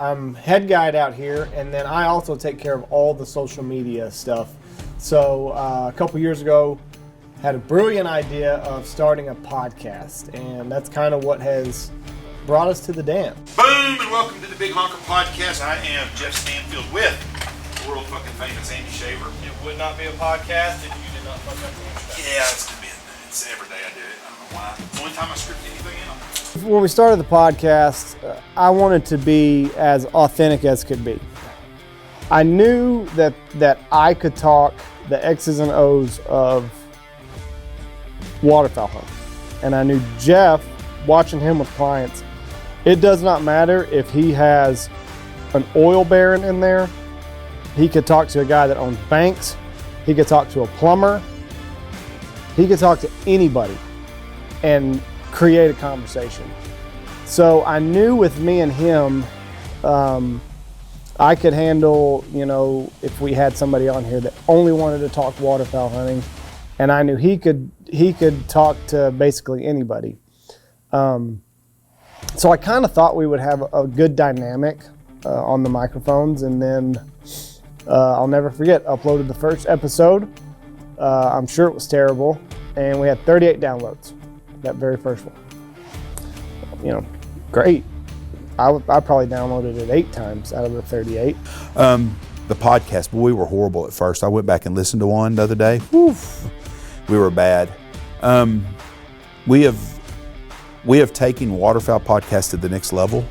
I'm head guide out here, and then I also take care of all the social media stuff. So a couple years ago, had a brilliant idea of starting a podcast, and that's kind of what has brought us to the dam. Boom, and welcome to the Big Honker Podcast. I am Jeff Stanfield with world fucking famous Andy Shaver. It would not be a podcast if you did not fuck up the introduction. Yeah, it's every day I do it. I don't know why. It's the only time I script anything in. When we started the podcast, I wanted to be as authentic as could be. I knew that I could talk the X's and O's of waterfowl hunting. And I knew Jeff, watching him with clients, it does not matter if he has an oil baron in there. He could talk to a guy that owns banks. He could talk to a plumber. He could talk to anybody and create a conversation. So I knew with me and him, I could handle, if we had somebody on here that only wanted to talk waterfowl hunting, and I knew he could talk to basically anybody. So I kind of thought we would have a good dynamic on the microphones, and then I'll never forget, uploaded the first episode. I'm sure it was terrible, and we had 38 downloads, that very first one. Great. I probably downloaded it 8 times out of the 38. The podcast, we were horrible at first. I went back and listened to one the other day. Oof, we were bad. We have taken Waterfowl podcast to the next level,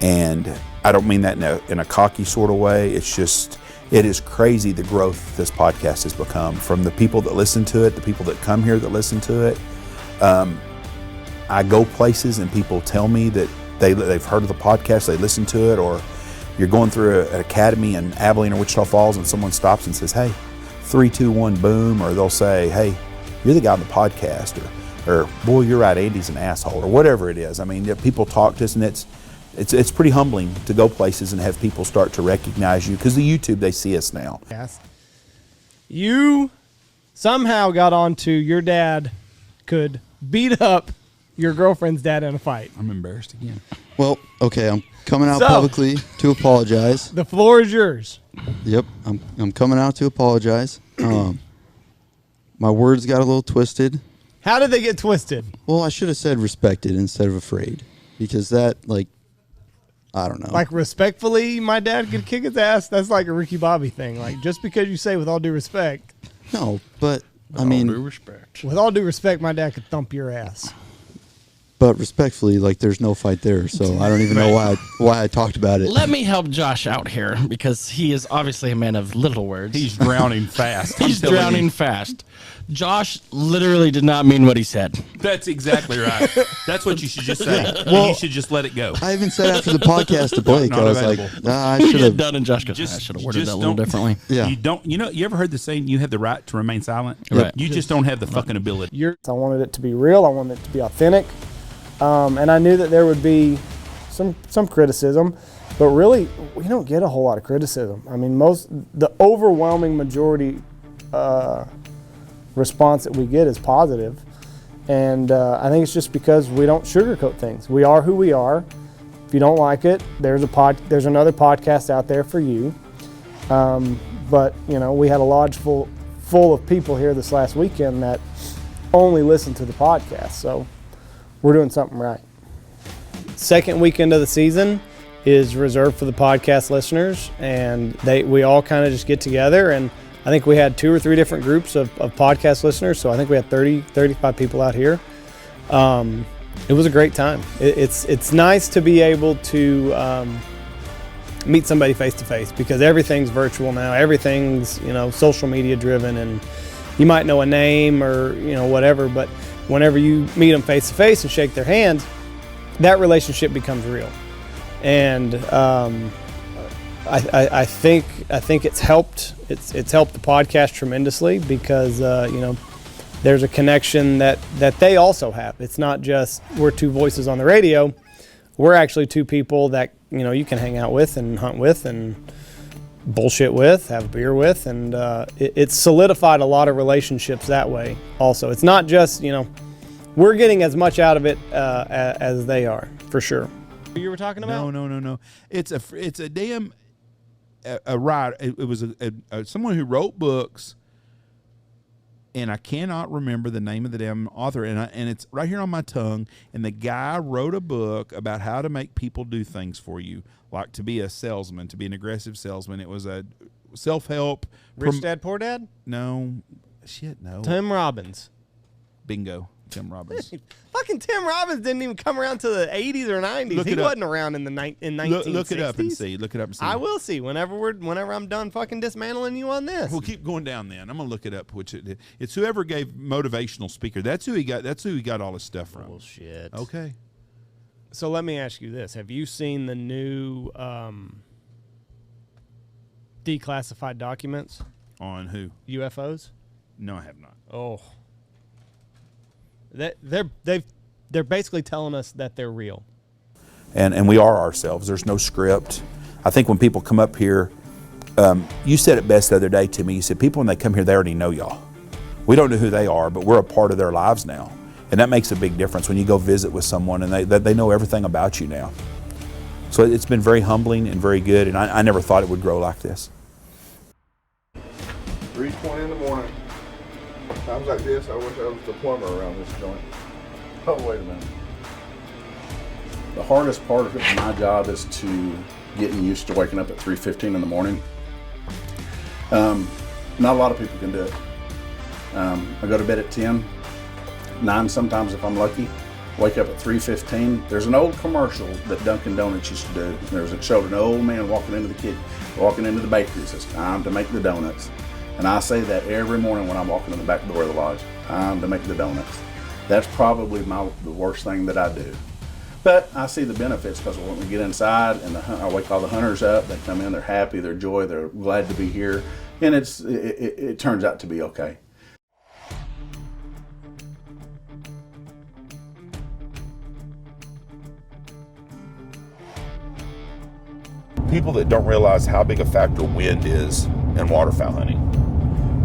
and I don't mean that in a cocky sort of way. It's just, it is crazy the growth this podcast has become, from the people that listen to it, the people that come here that listen to it. I go places and people tell me that they've heard of the podcast, they listen to it, or you're going through an academy in Abilene or Wichita Falls and someone stops and says, hey, 3, 2, 1, boom, or they'll say, hey, you're the guy on the podcast, or boy, you're right, Andy's an asshole, or whatever it is. I mean, people talk to us, and it's pretty humbling to go places and have people start to recognize you, because the YouTube, they see us now. Yes. You somehow got onto your dad could beat up your girlfriend's dad in a fight. I'm embarrassed again. Well, okay, I'm coming out publicly to apologize. The floor is yours. Yep, I'm coming out to apologize. My words got a little twisted. How did they get twisted? Well, I should have said respected instead of afraid, because that, I don't know. Like, respectfully, my dad could kick his ass? That's like a Ricky Bobby thing. Like, just because you say with all due respect. No, but, With all due respect. With all due respect, my dad could thump your ass. But respectfully, there's no fight there, so I don't even know why I talked about it. Let me help Josh out here, because he is obviously a man of little words. He's drowning fast. He's drowning fast. Josh literally did not mean what he said. That's exactly right. That's what you should just say. Well, you should just let it go. I even said after the podcast to Blake, I was available. like, I should have done, and Josh goes, I should have worded that a little differently. Yeah. You ever heard the saying, you have the right to remain silent? Right. You just don't have the fucking ability. I wanted it to be real. I wanted it to be authentic. And I knew that there would be some criticism, but really, we don't get a whole lot of criticism. I mean, the overwhelming majority response that we get is positive. And I think it's just because we don't sugarcoat things. We are who we are. If you don't like it, there's another podcast out there for you. But we had a lodge full of people here this last weekend that only listen to the podcast. So we're doing something right. Second weekend of the season is reserved for the podcast listeners, and we all kind of just get together, and I think we had 2 or 3 different groups of podcast listeners, so I think we had 35 people out here. It was a great time. It's nice to be able to meet somebody face to face, because everything's virtual now. Everything's social media driven, and you might know a name or whatever, but whenever you meet them face to face and shake their hands, that relationship becomes real. And I think it's helped. It's helped the podcast tremendously, because there's a connection that they also have. It's not just we're 2 voices on the radio. We're actually 2 people that you can hang out with and hunt with and bullshit with, have a beer with, and it's solidified a lot of relationships that way. Also, it's not just we're getting as much out of it as they are, for sure. You were talking about? No. It's a damn a writer. It was someone who wrote books, and I cannot remember the name of the damn author. And it's right here on my tongue. And the guy wrote a book about how to make people do things for you, like to be a salesman, to be an aggressive salesman. It was a self-help. Rich Dad, Poor Dad? No. Tim Robbins. Bingo. Tim Robbins. Fucking Tim Robbins didn't even come around to the 80s or 90s. He wasn't around in the 1960s. Look it up and see. I will see whenever I'm done fucking dismantling you on this. We'll keep going down then. I'm gonna look it up. It's whoever gave motivational speaker. That's who he got all his stuff from. Bullshit. Okay. So let me ask you this: have you seen the new declassified documents On who? UFOs? No, I have not. Oh. They're basically telling us that they're real. And we are ourselves. There's no script. I think when people come up here, you said it best the other day to me. You said people when they come here, they already know y'all. We don't know who they are, but we're a part of their lives now. And that makes a big difference when you go visit with someone and they know everything about you now. So it's been very humbling and very good, and I never thought it would grow like this. 3:20 in the morning. Times like this, I wish I was the plumber around this joint. Oh, wait a minute. The hardest part of my job is to getting used to waking up at 3:15 in the morning. Not a lot of people can do it. I go to bed at 10, 9 sometimes if I'm lucky. Wake up at 3:15. There's an old commercial that Dunkin' Donuts used to do. It showed an old man walking into the bakery. It says, "Time to make the donuts." And I say that every morning when I'm walking in the back door of the lodge. Time to make the donuts. That's probably the worst thing that I do. But I see the benefits because when we get inside and I wake all the hunters up, they come in, they're happy, they're joy, they're glad to be here. And it turns out to be okay. People that don't realize how big a factor wind is in waterfowl hunting.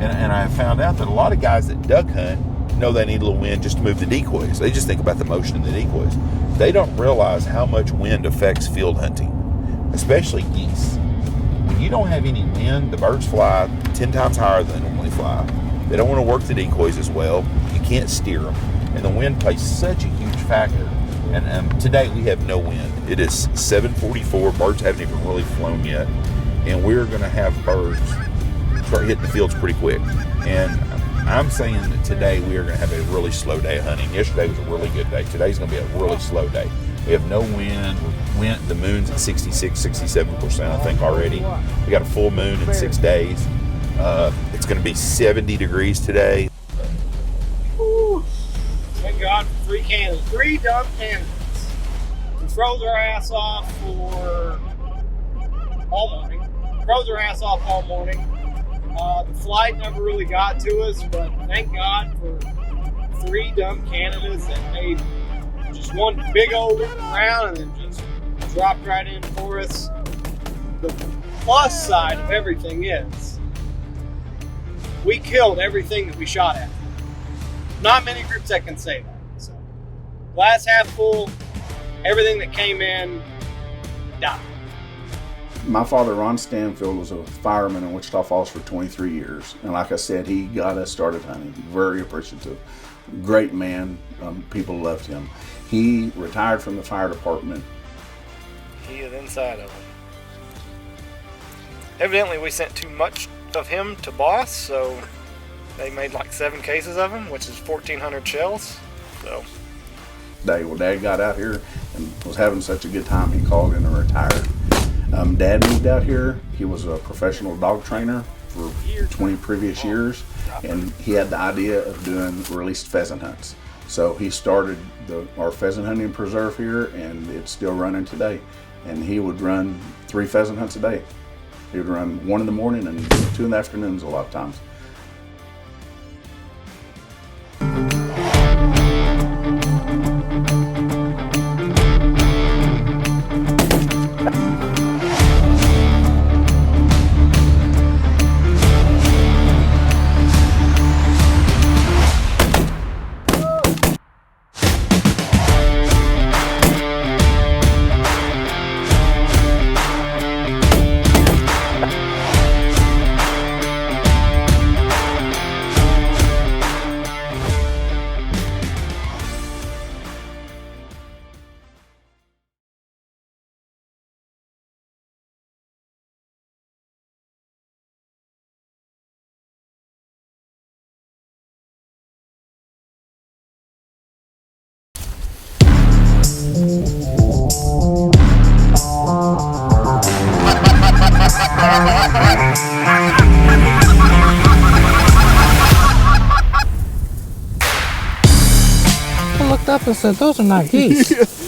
And I found out that a lot of guys that duck hunt know they need a little wind just to move the decoys. They just think about the motion of the decoys. They don't realize how much wind affects field hunting, especially geese. When you don't have any wind, the birds fly 10 times higher than they normally fly. They don't want to work the decoys as well. You can't steer them. And the wind plays such a huge factor. And today we have no wind. It is 7:44. Birds haven't even really flown yet. And we're going to have birds start hitting the fields pretty quick. And I'm saying that today we are going to have a really slow day of hunting. Yesterday was a really good day. Today's going to be a really slow day. We have no wind. The moon's at 66, 67%, I think, already. We got a full moon in 6 days. It's going to be 70 degrees today. Whew. Thank God for 3 candidates. 3 dumb candidates. We froze our ass off for all morning. The flight never really got to us, but thank God for 3 dumb candidates that made just one big old loop around and then just dropped right in for us. The plus side of everything is we killed everything that we shot at. Not many groups that can say that. So, glass half full, everything that came in died. My father, Ron Stanfield, was a fireman in Wichita Falls for 23 years. And like I said, he got us started hunting. Very appreciative. Great man. People loved him. He retired from the fire department. He is inside of him. Evidently, we sent too much of him to Boss, so they made like 7 cases of him, which is 1,400 shells. So, Well, Dad got out here and was having such a good time, he called in and retired. Dad moved out here. He was a professional dog trainer for 20 previous years, and he had the idea of doing released pheasant hunts. So he started our pheasant hunting preserve here, and it's still running today. And he would run 3 pheasant hunts a day. He would run 1 in the morning and 2 in the afternoons a lot of times. laughed and said, "Those are not geese."